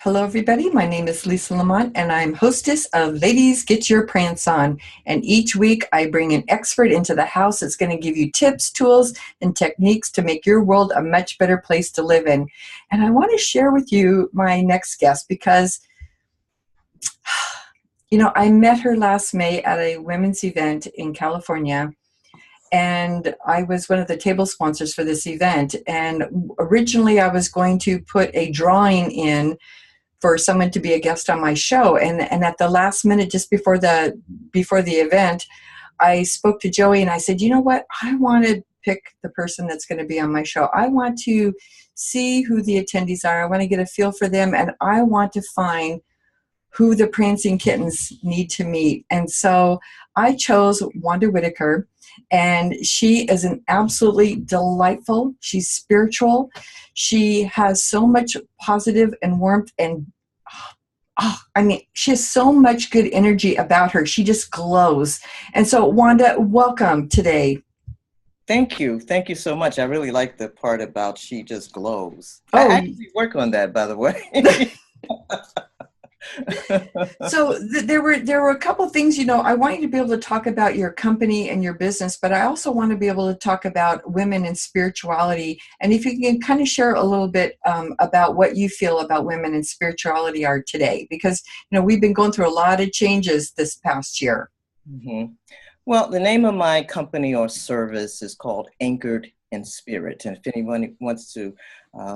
Hello, everybody. My name is Lisa Lamont, and I'm hostess of Ladies Get Your Prance On. And each week, I bring an expert into the house that's going to give you tips, tools, and techniques to make your world a much better place to live in. And I want to share with you my next guest because, I met her last May at a women's event in California. And I was one of the table sponsors for this event. And originally, I was going to put a drawing in for someone to be a guest on my show. And at the last minute, just before the event, I spoke to Joey and I said, you know what? I want to pick the person that's going to be on my show. I want to see who the attendees are. I want to get a feel for them. And I want to find who the prancing kittens need to meet. And so I chose Wanda Whitaker. And she is an absolutely delightful, she's spiritual. She has so much positive and warmth and, she has so much good energy about her. She just glows. And so, Wanda, welcome today. Thank you. Thank you so much. I really like the part about she just glows. Oh. I actually work on that, by the way. So there were a couple things, I want you to be able to talk about your company and your business, but I also want to be able to talk about women and spirituality. And if you can kind of share a little bit about what you feel about women and spirituality are today, because, we've been going through a lot of changes this past year. Mm-hmm. Well, the name of my company or service is called Anchored in Spirit. And if anyone wants to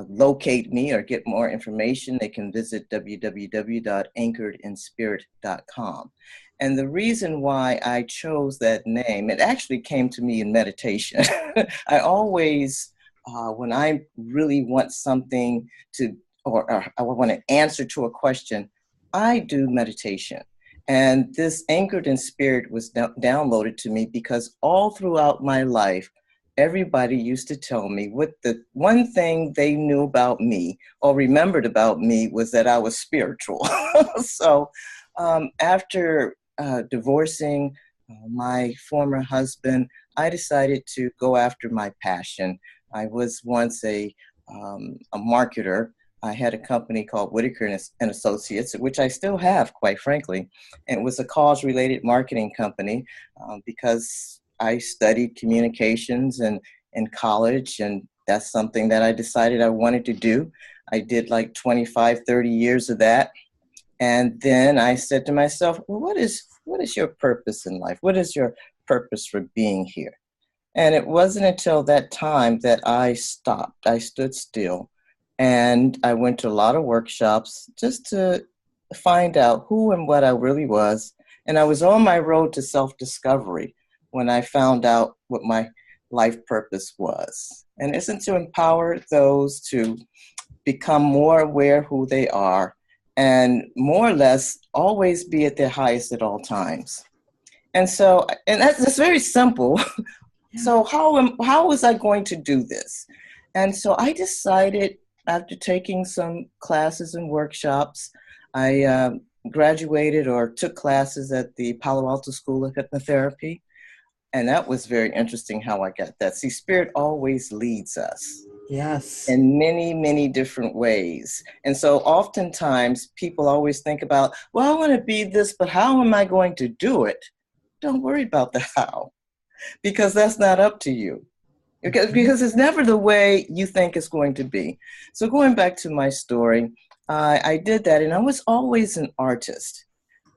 locate me or get more information, they can visit www.anchoredinspirit.com. And the reason why I chose that name, it actually came to me in meditation. I always, when I really want something to, or I want an answer to a question, I do meditation. And this Anchored in Spirit was downloaded to me because all throughout my life, everybody used to tell me what the one thing they knew about me or remembered about me was that I was spiritual. So after divorcing my former husband, I decided to go after my passion. I was once a marketer. I had a company called Whitaker and Associates, which I still have, quite frankly. And it was a cause-related marketing company because I studied communications in college, and that's something that I decided I wanted to do. I did like 25, 30 years of that. And then I said to myself, well, what is your purpose in life? What is your purpose for being here? And it wasn't until that time that I stopped. I stood still, and I went to a lot of workshops just to find out who and what I really was. And I was on my road to self-discovery when I found out what my life purpose was. And it's to empower those to become more aware of who they are and more or less always be at their highest at all times. And so, and that's very simple. So how was I going to do this? And so I decided, after taking some classes and workshops, I graduated or took classes at the Palo Alto School of Hypnotherapy. And that was very interesting how I got that. See, Spirit always leads us. Yes. In many, many different ways. And so oftentimes people always think about, well, I want to be this, but how am I going to do it? Don't worry about the how, because that's not up to you. Because it's never the way you think it's going to be. So going back to my story, I did that, and I was always an artist.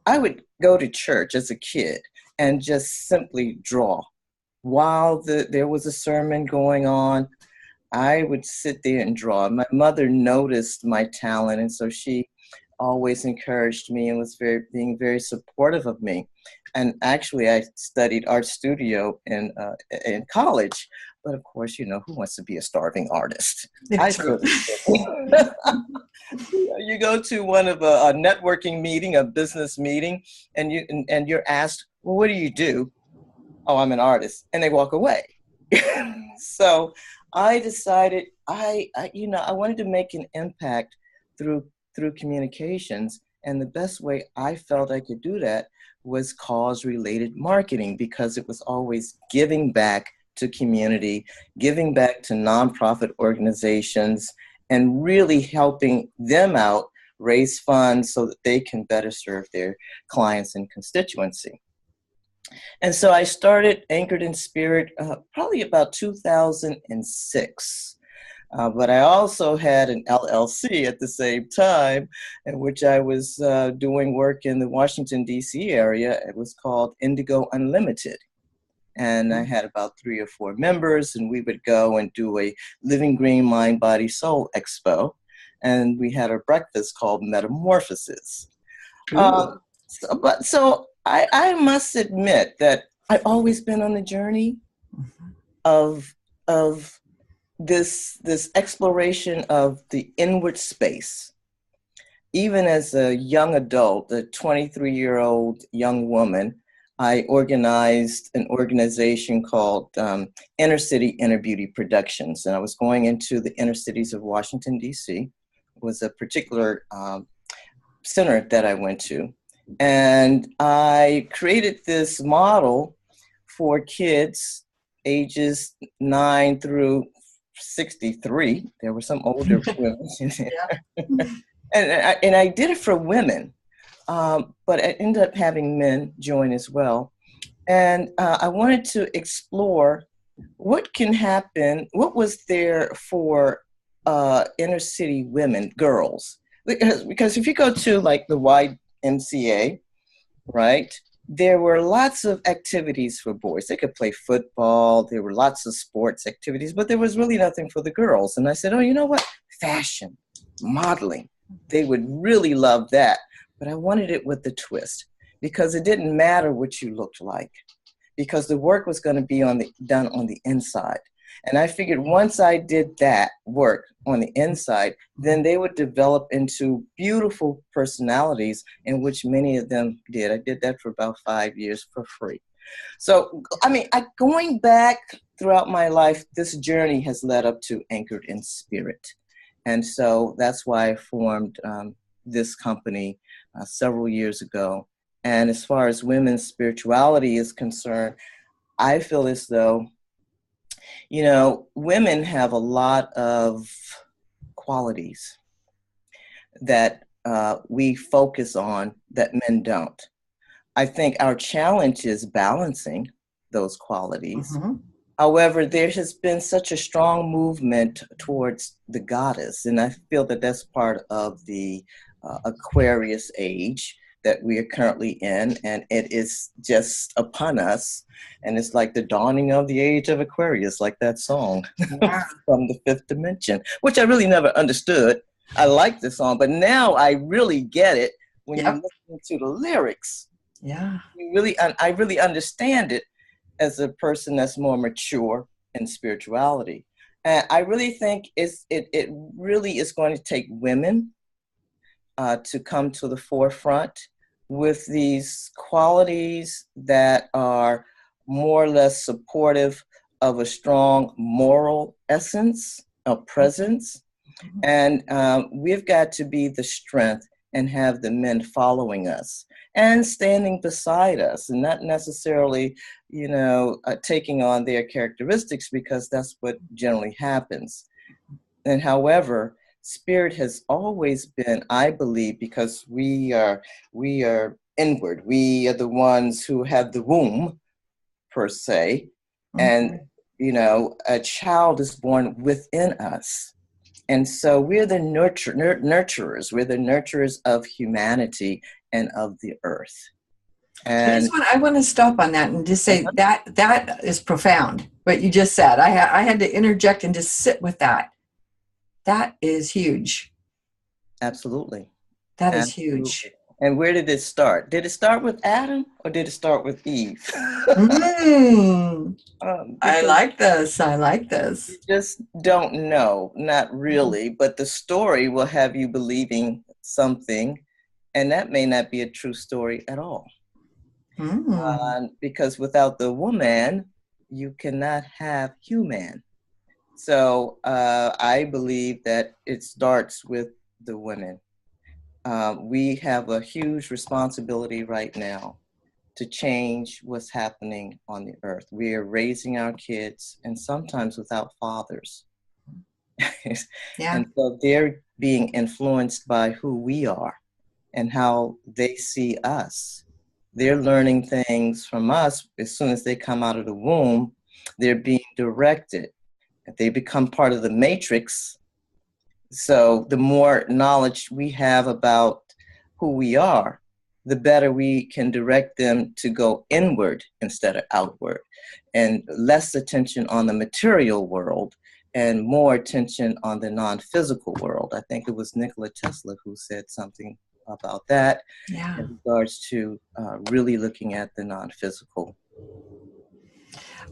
I would go to church as a kid and just simply draw. While there was a sermon going on, I would sit there and draw. My mother noticed my talent, and so she always encouraged me and was being very supportive of me. And actually, I studied art studio in college. But of course, who wants to be a starving artist? You go to one of a networking meeting, a business meeting, and you're asked, well, what do you do? Oh, I'm an artist. And they walk away. So I decided I wanted to make an impact through communications. And the best way I felt I could do that was cause-related marketing, because it was always giving back to community, giving back to nonprofit organizations, and really helping them out raise funds so that they can better serve their clients and constituency. And so I started Anchored in Spirit probably about 2006. But I also had an LLC at the same time, in which I was doing work in the Washington, D.C. area. It was called Indigo Unlimited. And I had about 3 or 4 members, and we would go and do a Living Green Mind, Body, Soul Expo. And we had a breakfast called Metamorphosis. So I must admit that I've always been on the journey of this exploration of the inward space. Even as a young adult, a 23-year-old young woman, I organized an organization called Inner City Inner Beauty Productions. And I was going into the inner cities of Washington, D.C. It was a particular center that I went to. And I created this model for kids ages 9 through 63. There were some older women in there. And I did it for women, but I ended up having men join as well. And I wanted to explore what can happen, what was there for inner city women, girls. Because if you go to like the YMCA, right, there were lots of activities for boys. They could play football. There were lots of sports activities, but there was really nothing for the girls. And I said, oh, you know what? Fashion, modeling. They would really love that. But I wanted it with the twist, because it didn't matter what you looked like, because the work was going to be done on the inside. And I figured once I did that work on the inside, then they would develop into beautiful personalities, in which many of them did. I did that for about 5 years for free. So, I mean, going back throughout my life, this journey has led up to Anchored in Spirit. And so that's why I formed this company several years ago. And as far as women's spirituality is concerned, I feel as though, you know, women have a lot of qualities that we focus on that men don't. I think our challenge is balancing those qualities. Mm-hmm. However, there has been such a strong movement towards the goddess, and I feel that that's part of the Aquarius age that we are currently in, and it is just upon us, and it's like the dawning of the age of Aquarius, like that song from the Fifth Dimension, which I really never understood. I like the song, but now I really get it when you listen to the lyrics. Yeah, I really understand it as a person that's more mature in spirituality. And I really think it really is going to take women to come to the forefront with these qualities that are more or less supportive of a strong moral essence, a presence. And we've got to be the strength and have the men following us and standing beside us, and not necessarily, you know, taking on their characteristics, because that's what generally happens. And however, spirit has always been, I believe, because we are inward. We are the ones who have the womb, per se, and you know, a child is born within us. And so we're the nurturers. We're the nurturers of humanity and of the earth. And I want to stop on that and just say that is profound, what you just said. I had to interject and just sit with that. That is huge. Absolutely. That is huge. And where did it start? Did it start with Adam, or did it start with Eve? I like this. I like this. You just don't know, not really, but the story will have you believing something, and that may not be a true story at all. Because without the woman, you cannot have human. So I believe that it starts with the women. We have a huge responsibility right now to change what's happening on the earth. We are raising our kids, and sometimes without fathers. Yeah. And so they're being influenced by who we are and how they see us. They're learning things from us as soon as they come out of the womb. They're being directed. They become part of the matrix. So the more knowledge we have about who we are, the better we can direct them to go inward instead of outward, and less attention on the material world and more attention on the non-physical world. I think it was Nikola Tesla who said something about that Yeah. in regards to really looking at the non-physical.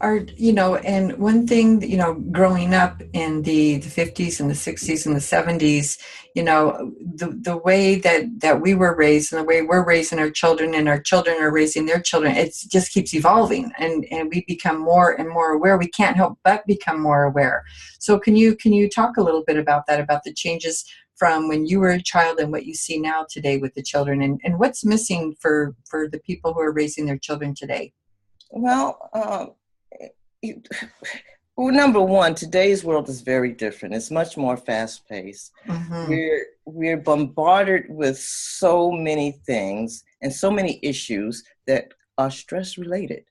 And one thing, growing up in the 50s and the 60s and the 70s, the way that we were raised and the way we're raising our children and our children are raising their children, it just keeps evolving, and we become more and more aware. We can't help but become more aware. So can you talk a little bit about that, about the changes from when you were a child and what you see now today with the children, and what's missing for the people who are raising their children today? Well, well, number one, today's world is very different. It's much more fast-paced. Mm-hmm. We're bombarded with so many things and so many issues that are stress-related.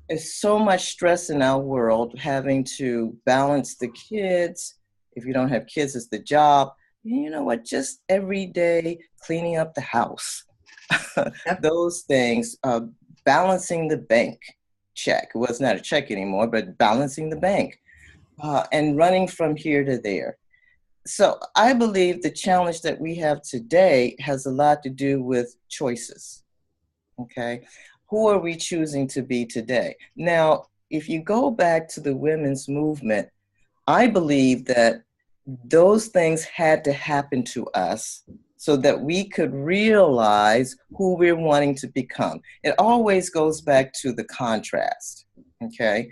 There's so much stress in our world, having to balance the kids. If you don't have kids, it's the job. You know what? Just every day cleaning up the house. Yep. Those things, balancing the bank check. Well, it's not a check anymore, but balancing the bank, and running from here to there. So I believe the challenge that we have today has a lot to do with choices. Okay. Who are we choosing to be today? Now, if you go back to the women's movement, I believe that those things had to happen to us so that we could realize who we're wanting to become. It always goes back to the contrast, okay?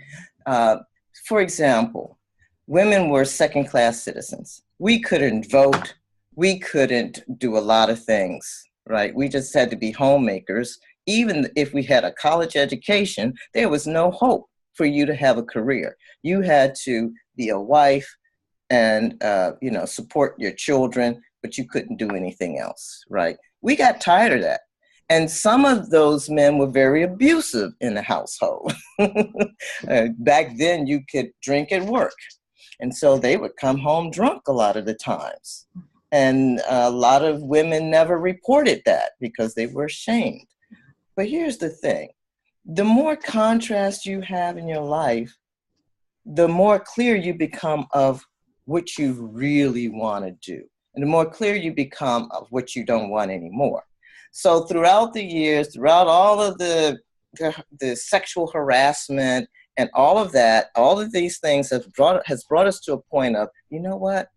For example, women were second-class citizens. We couldn't vote. We couldn't do a lot of things, right? We just had to be homemakers. Even if we had a college education, there was no hope for you to have a career. You had to be a wife and support your children, but you couldn't do anything else, right? We got tired of that. And some of those men were very abusive in the household. Back then, you could drink at work. And so they would come home drunk a lot of the times. And a lot of women never reported that because they were ashamed. But here's the thing. The more contrast you have in your life, the more clear you become of what you really want to do, and the more clear you become of what you don't want anymore. So throughout the years, throughout all of the sexual harassment and all of that, all of these things has brought us to a point of, you know what?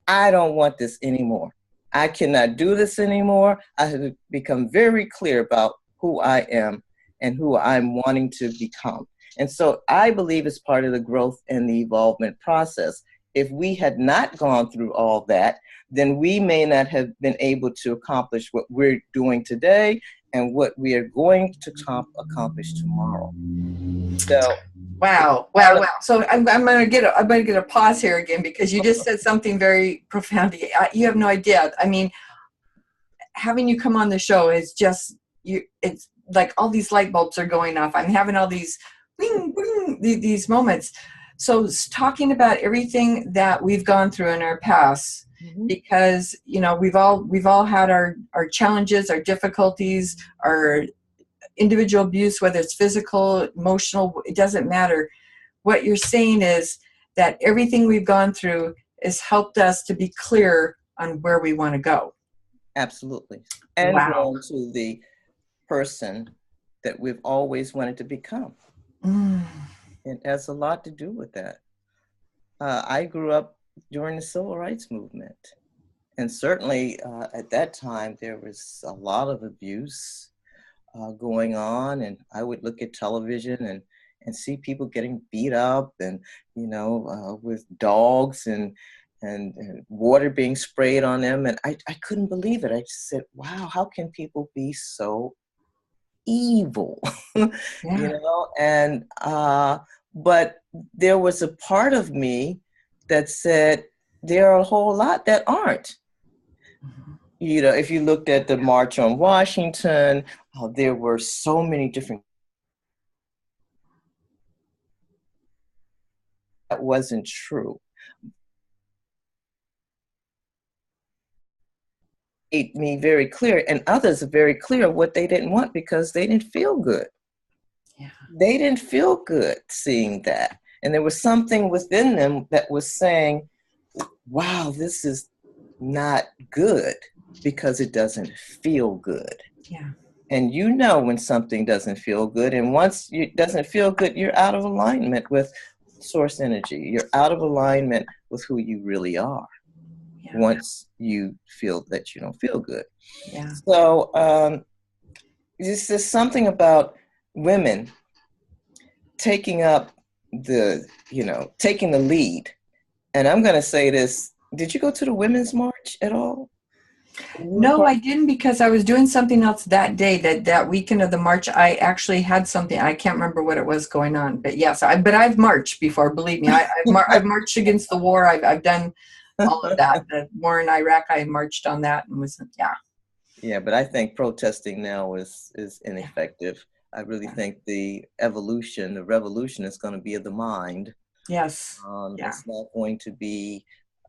I don't want this anymore. I cannot do this anymore. I have become very clear about who I am and who I'm wanting to become. And so I believe it's part of the growth and the evolvement process. If we had not gone through all that, then we may not have been able to accomplish what we're doing today and what we are going to accomplish tomorrow. So, Wow, wow, wow. So I'm gonna get a pause here again, because you just said something very profound. You have no idea. I mean, having you come on the show is just it's like all these light bulbs are going off. I'm having all these wing, wing, these moments. So talking about everything that we've gone through in our past, because we've all had our challenges, our difficulties, our individual abuse, whether it's physical, emotional, it doesn't matter. What you're saying is that everything we've gone through has helped us to be clear on where we want to go. Absolutely. And Wow. grown to the person that we've always wanted to become. It has a lot to do with that. I grew up during the civil rights movement. And certainly at that time, there was a lot of abuse going on. And I would look at television and see people getting beat up and, with dogs and water being sprayed on them. And I couldn't believe it. I just said, wow, how can people be so evil? Yeah. But there was a part of me that said, there are a whole lot that aren't. Mhm. You know, if you looked at the March on Washington, there were so many different. That wasn't true. It made me very clear, and others are very clear what they didn't want because they didn't feel good. Yeah. They didn't feel good seeing that. And there was something within them that was saying, wow, this is not good because it doesn't feel good. Yeah. And you know when something doesn't feel good. And once it doesn't feel good, you're out of alignment with source energy. You're out of alignment with who you really are Yeah. once you feel that you don't feel good. Yeah. So this is something about women taking up taking the lead. And I'm going to say this. Did you go to the Women's March at all? You were No, part. I didn't because I was doing something else that day. That weekend of the march, I actually had something. I can't remember what it was going on, but yes, but I've marched before. Believe me, I've marched against the war. I've done all of that. The war in Iraq, I marched on that and was yeah. Yeah, but I think protesting now is Yeah. ineffective. I really Yeah. think the evolution, the revolution is going to be of the mind. Yes. Yeah. It's not going to be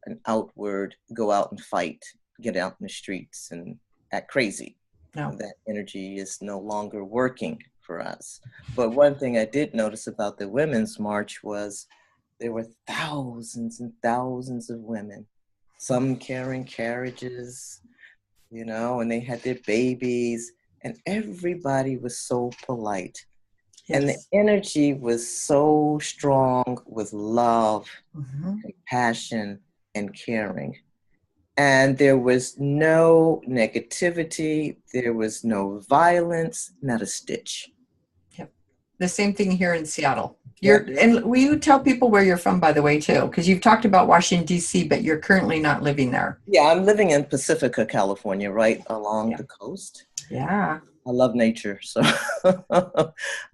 an outward, go out and fight, get out in the streets and act crazy. No. That energy is no longer working for us. But one thing I did notice about the Women's March was there were thousands and thousands of women, some carrying carriages, and they had their babies, and everybody was so polite. And the Yes. energy was so strong with love, Hmm. compassion, and caring. And there was no negativity, there was no violence, not a stitch. Yep. The same thing here in Seattle. Yep. And will you tell people where you're from, by the way, too? Because you've talked about Washington, D.C., but you're currently not living there. Yeah, I'm living in Pacifica, California, right along Yeah. the coast. Yeah. I love nature, so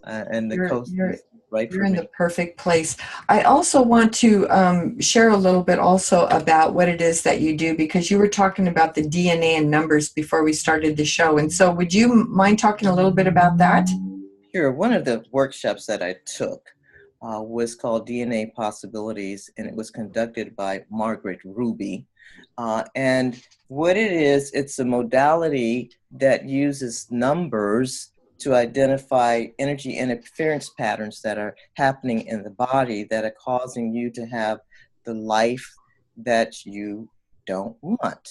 and the You're coast you're is right you're for in the me. perfect place. I also want to share a little bit also about what it is that you do because you were talking about the DNA and numbers before we started the show. And so would you mind talking a little bit about that? Sure. One of the workshops that I took was called DNA Possibilities, and it was conducted by Margaret Ruby. And what it is, it's a modality that uses numbers to identify energy interference patterns that are happening in the body that are causing you to have the life that you don't want.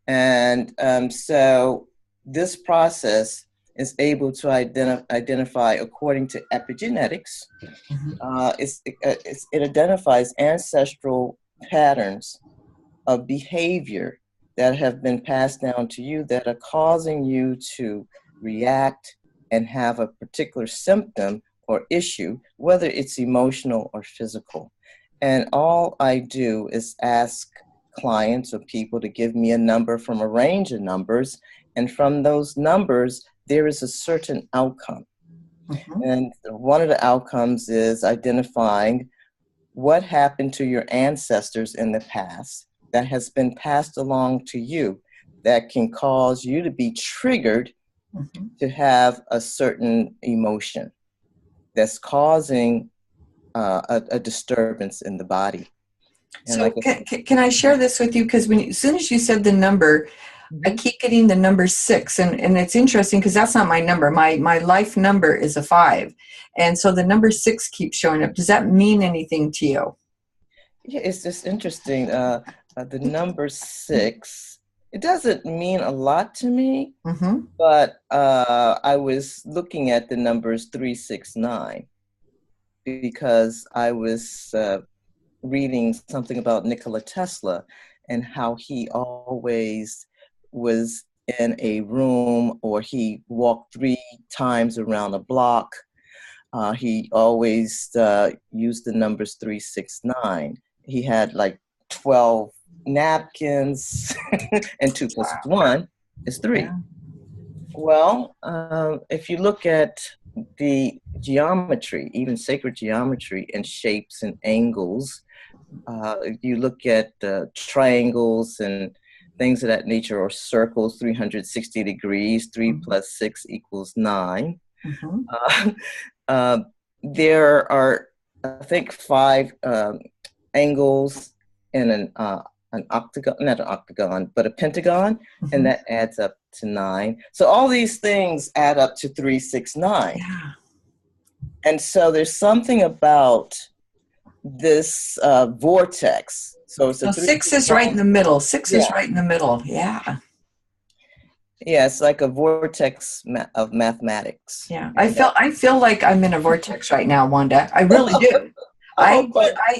And so this process is able to identify according to epigenetics. Mhm. It identifies ancestral patterns of behavior that have been passed down to you that are causing you to react and have a particular symptom or issue, whether it's emotional or physical. And all I do is ask clients or people to give me a number from a range of numbers. And from those numbers, there is a certain outcome. Mhm. And one of the outcomes is identifying what happened to your ancestors in the past that has been passed along to you that can cause you to be triggered Mhm. to have a certain emotion that's causing a disturbance in the body. And So like I can I share this with you? Because as soon as you said the number, I said, keep getting the number 6, and it's interesting because that's not my number. My life number is a 5, and so the number 6 keeps showing up. Does that mean anything to you? yeah, it's just interesting. The number 6, it doesn't mean a lot to me, Mm-hmm. but I was looking at the numbers 369 because I was reading something about Nikola Tesla and how he always was in a room or he walked 3 times around a block. He always used the numbers 369. He had like 12 napkins, and 2 plus Wow. 1 is 3. Yeah. Well, if you look at the geometry, even sacred geometry and shapes and angles, You look at triangles and things of that nature, or circles, 360 degrees, 3 plus 6 equals 9. Mm-hmm. Uh, there are, I think, 5 angles in an octagon, not an octagon, but a pentagon, Mm-hmm. and that adds up to 9. So all these things add up to 369. Yeah. And so there's something about this vortex. So it's a So 6 is 369. right in the middle. Six Yeah. is right in the middle. Yeah. Yeah, it's like a vortex of mathematics. Yeah. And I feel like I'm in a vortex right now, Wanda. I really do. I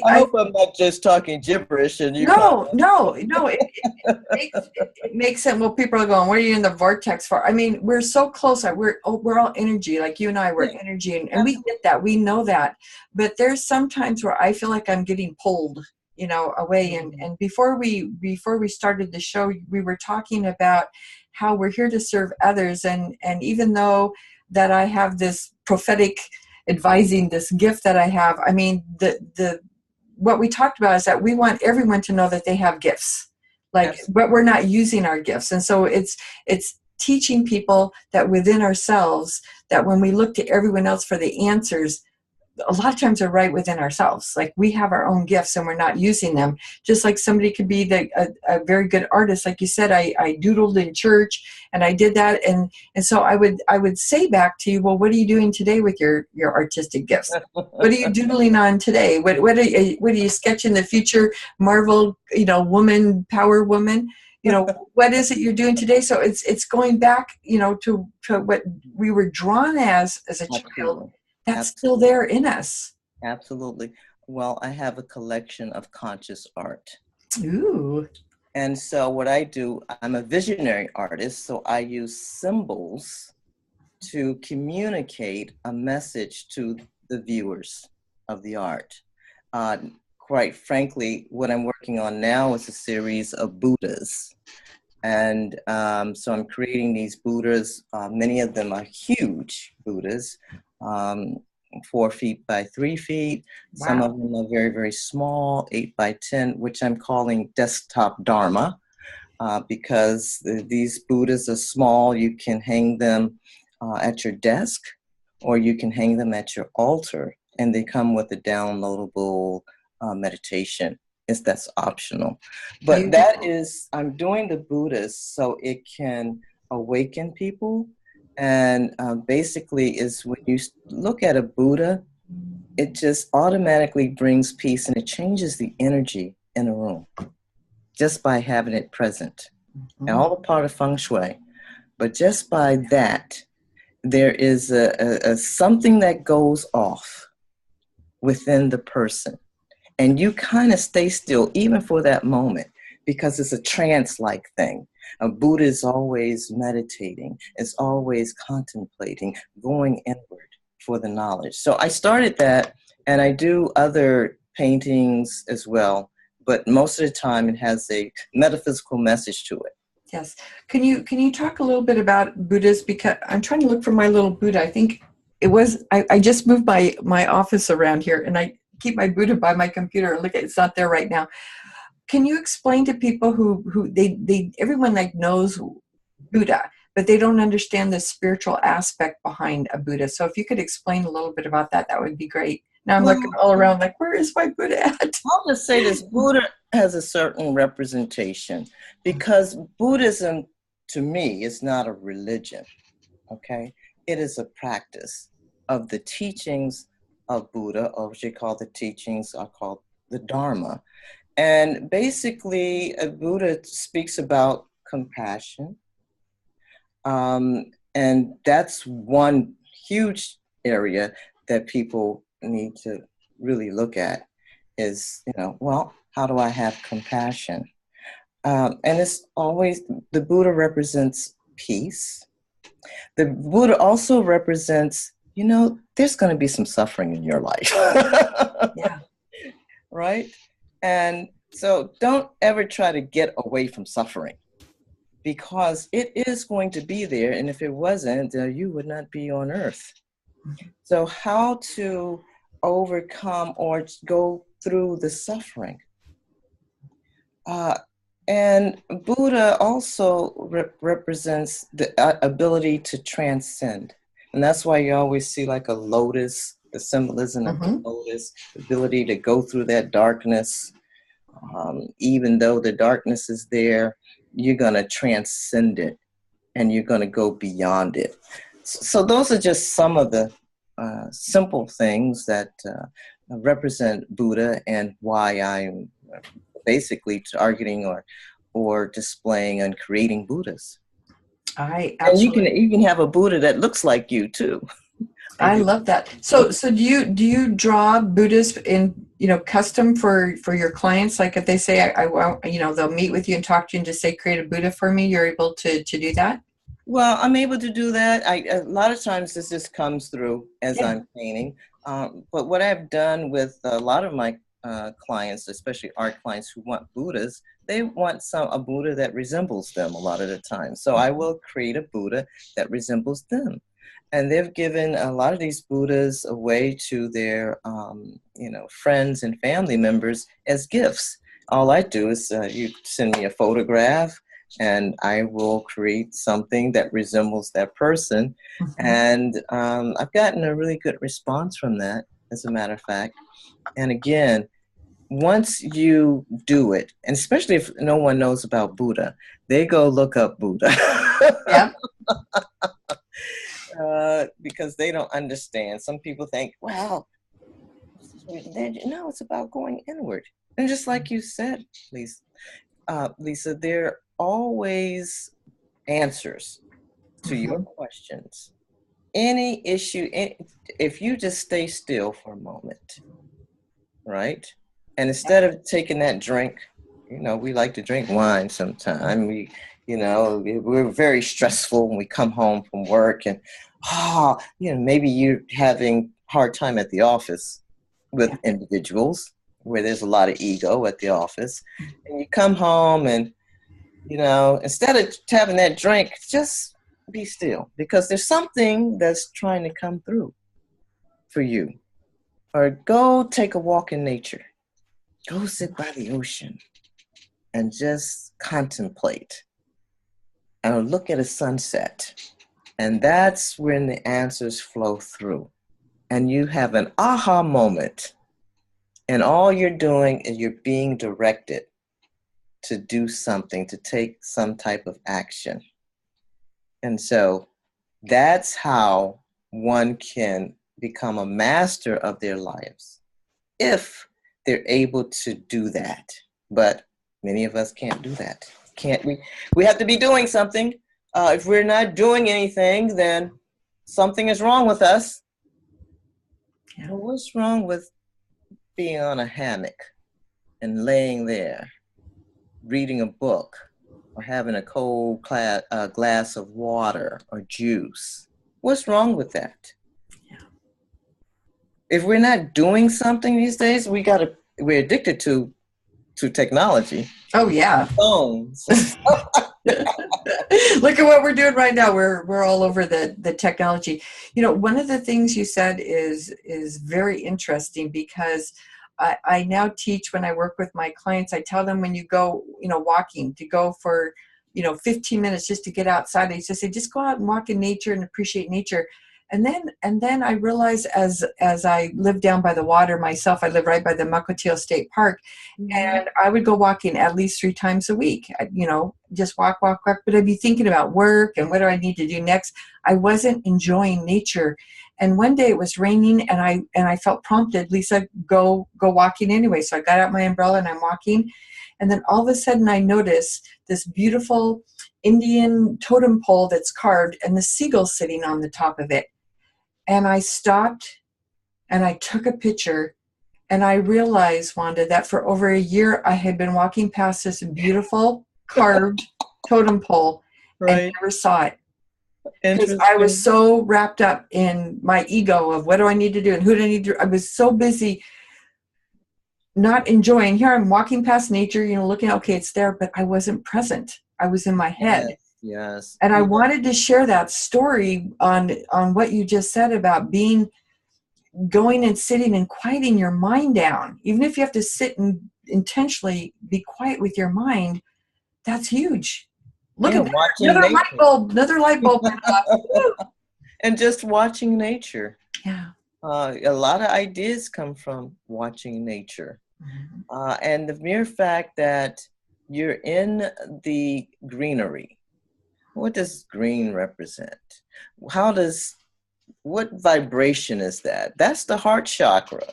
hope I'm not just talking gibberish and you call No, no, no. It makes sense. Well, people are going, "What are you in the vortex for?" I mean, we're so close. We're all energy. Like you and I, we're energy, and we get that. We know that. But there's some times where I feel like I'm getting pulled, away. And before we started the show, we were talking about how we're here to serve others, and even though that I have this prophetic advising, this gift that I have, I mean, the what we talked about is that we want everyone to know that they have gifts, but we're not using our gifts. And so it's teaching people that within ourselves, that when we look to everyone else for the answers, a lot of times are right within ourselves. Like we have our own gifts and we're not using them. Just like somebody could be a very good artist. Like you said, I doodled in church and I did that. And so I would say back to you, well, what are you doing today with your artistic gifts? What are you doodling on today? What are you sketching the future Marvel, power woman? What is it you're doing today? So it's going back, to what we were drawn as a child. That's still there in us. Absolutely. Well, I have a collection of conscious art. Ooh. And so what I do, I'm a visionary artist, so I use symbols to communicate a message to the viewers of the art. Quite frankly, what I'm working on now is a series of Buddhas. And so I'm creating these Buddhas. Many of them are huge Buddhas. 4 feet by 3 feet. Wow. Some of them are very, very small, 8 by 10, which I'm calling desktop Dharma, because these Buddhas are small. You can hang them at your desk, or you can hang them at your altar, and they come with a downloadable meditation. That's optional. But I'm doing the Buddhas so it can awaken people. And basically is when you look at a Buddha, it just automatically brings peace, and it changes the energy in a room just by having it present. And all a part of feng shui. But just by that, there is a something that goes off within the person. And you kind of stay still even for that moment, because it's a trance-like thing. A Buddha is always meditating, is always contemplating, going inward for the knowledge. So I started that, and I do other paintings as well, but most of the time it has a metaphysical message to it. Yes. Can you talk a little bit about Buddhas? Because I'm trying to look for my little Buddha. I think it was, I just moved my office around here, and I keep my Buddha by my computer, and look, it's not there right now. Can you explain to people who everyone knows Buddha, but they don't understand the spiritual aspect behind a Buddha? So if you could explain a little bit about that, that would be great. Now I'm looking all around like, where is my Buddha at? I'll just say this: Buddha has a certain representation, because Buddhism, to me, is not a religion. Okay, it is a practice of the teachings of Buddha, or what you call the teachings are called the Dharma. And basically, Buddha speaks about compassion. And that's one huge area that people need to really look at is, well, how do I have compassion? And it's always, the Buddha represents peace. The Buddha also represents, there's going to be some suffering in your life. Yeah. Right? And so don't ever try to get away from suffering, because it is going to be there. And if it wasn't, you would not be on earth. So how to overcome or go through the suffering. And Buddha also represents the ability to transcend. And that's why you always see like a lotus, the symbolism of the lotus, the ability to go through that darkness. Even though the darkness is there, you're going to transcend it and you're going to go beyond it. So those are just some of the simple things that represent Buddha and why I'm basically targeting or displaying and creating Buddhas. And you can even have a Buddha that looks like you too. I love that. So do you draw Buddhas in, custom for your clients? Like if they say I want, they'll meet with you and talk to you and just say create a Buddha for me, you're able to do that? Well, I'm able to do that. A lot of times this just comes through as I'm painting. But what I've done with a lot of my clients, especially art clients who want Buddhas, they want a Buddha that resembles them a lot of the time. So I will create a Buddha that resembles them. And they've given a lot of these Buddhas away to their, friends and family members as gifts. All I do is you send me a photograph, and I will create something that resembles that person. And I've gotten a really good response from that, as a matter of fact. And again, once you do it, and especially if no one knows about Buddha, they go look up Buddha. Yep. Because they don't understand. Some people think, well, no, it's about going inward. And just like you said, Lisa, there are always answers to your questions. Any issue, if you just stay still for a moment, right? And instead of taking that drink, we like to drink wine sometime. We're very stressful when we come home from work, and maybe you're having a hard time at the office with individuals where there's a lot of ego at the office, and you come home and instead of having that drink, just be still, because there's something that's trying to come through for you. Or go take a walk in nature. Go sit by the ocean and just contemplate. And look at a sunset. And that's when the answers flow through. And you have an aha moment. And all you're doing is you're being directed to do something, to take some type of action. And so that's how one can become a master of their lives, if they're able to do that. But many of us can't do that. Can't we? We have to be doing something. If we're not doing anything, then something is wrong with us. Yeah. Well, what's wrong with being on a hammock and laying there, reading a book, or having a cold glass of water or juice? What's wrong with that? Yeah. If we're not doing something these days, we're addicted to technology. Oh yeah. Phones. Look at what we're doing right now. We're all over the technology. One of the things you said is very interesting, because I now teach, when I work with my clients, I tell them when you go, walking, to go for, 15 minutes just to get outside. I used to say, just go out and walk in nature and appreciate nature. And then I realized as I live down by the water myself, I live right by the Mukilteo State Park, and I would go walking at least 3 times a week, just walk, but I'd be thinking about work and what do I need to do next. I wasn't enjoying nature. And one day it was raining, and I felt prompted, Lisa, go walking anyway. So I got out my umbrella and I'm walking. And then all of a sudden I noticed this beautiful Indian totem pole that's carved, and the seagull sitting on the top of it. And I stopped and I took a picture, and I realized, Wanda, that for over a year I had been walking past this beautiful carved totem pole and never saw it. Because I was so wrapped up in my ego of what do I need to do and who do I need to. I was so busy not enjoying. Here I'm walking past nature, looking, okay, it's there, but I wasn't present. I was in my head. Yes. And I wanted to share that story on what you just said about being going and sitting and quieting your mind down, even if you have to sit and intentionally be quiet with your mind, that's huge. Look Yeah, at that. watching nature. Another light bulb went off. And just watching nature. Yeah. A lot of ideas come from watching nature. Mm-hmm. And the mere fact that you're in the greenery, what does green represent? What vibration is that? That's the heart chakra.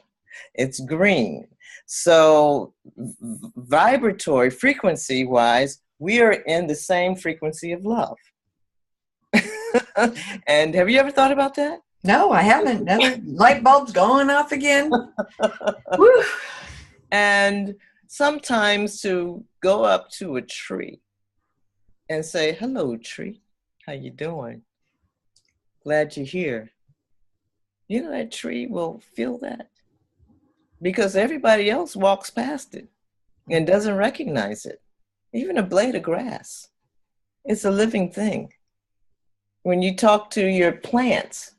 It's green. So vibratory, frequency-wise, we are in the same frequency of love. And have you ever thought about that? No, I haven't. Another light bulb's going off again. Woo. And sometimes to go up to a tree and say, hello, tree. How you doing? Glad you're here. You know, that tree will feel that because everybody else walks past it and doesn't recognize it. Even a blade of grass. It's a living thing. When you talk to your plants,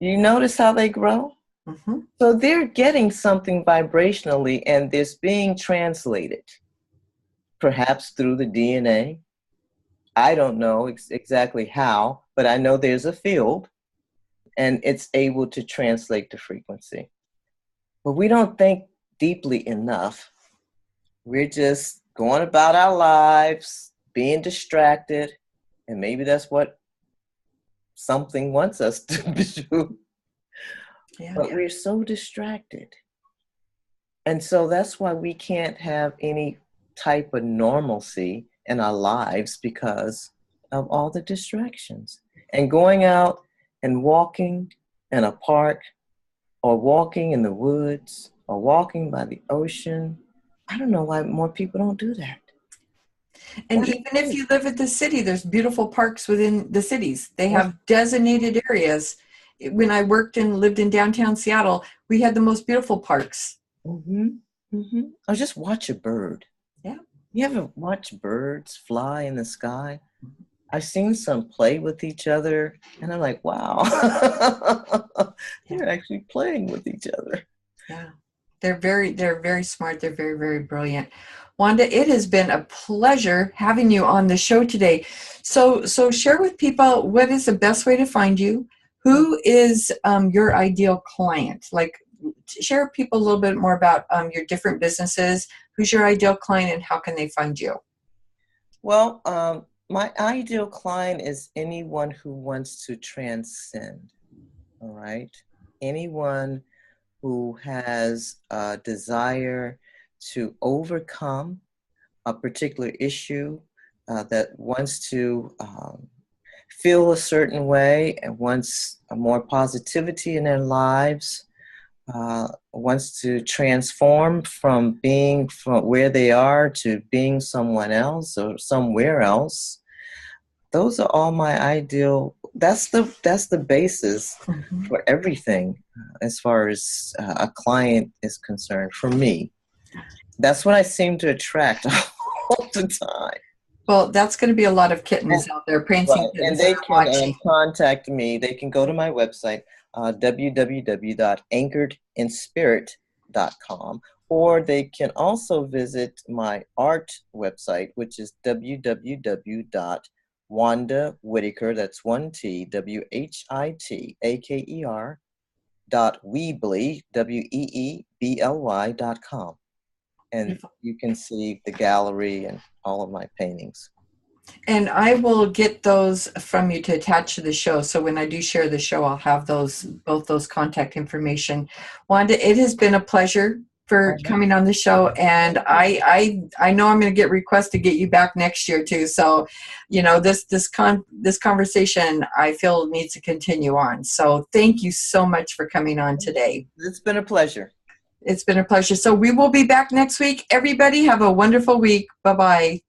you notice how they grow? Mm-hmm. So they're getting something vibrationally, and this being translated, perhaps through the DNA. I don't know exactly how, but I know there's a field, and it's able to translate the frequency. But we don't think deeply enough. We're just going about our lives, being distracted, and maybe that's what something wants us to do. Yeah. But we're so distracted. And so that's why we can't have any type of normalcy in our lives because of all the distractions. And going out and walking in a park or walking in the woods or walking by the ocean, I don't know why more people don't do that. And even if you live at the city, there's beautiful parks within the cities. They have designated areas. When I worked and lived in downtown Seattle, we had the most beautiful parks. Mm-hmm. Mm-hmm. Or just watch a bird. Yeah. You ever watch birds fly in the sky? I've seen some play with each other, and I'm like, wow, they're actually playing with each other. Yeah. They're very smart. They're very, very brilliant. Wanda, it has been a pleasure having you on the show today. So share with people, what is the best way to find you? Who is your ideal client? Like, share with people a little bit more about your different businesses. Who's your ideal client and how can they find you? Well, my ideal client is anyone who wants to transcend, all right? Anyone who has a desire to overcome a particular issue, that wants to feel a certain way and wants more positivity in their lives, wants to transform from being from where they are to being someone else or somewhere else. Those are all my ideal. That's the basis for everything as far as a client is concerned. For me, that's what I seem to attract all the time. Well, that's going to be a lot of kittens out there, prancing kittens. And they can contact me. They can go to my website, www.anchoredinspirit.com, or they can also visit my art website, which is www.Wanda Whitaker, that's one T, WHITAKER, .weebly, WEEBLY.com. And you can see the gallery and all of my paintings. And I will get those from you to attach to the show. So when I do share the show, I'll have both those contact information. Wanda, it has been a pleasure for coming on the show. And I know I'm going to get requests to get you back next year too. So, you know, this conversation I feel needs to continue on. So thank you so much for coming on today. It's been a pleasure. It's been a pleasure. So we will be back next week. Everybody have a wonderful week. Bye-bye.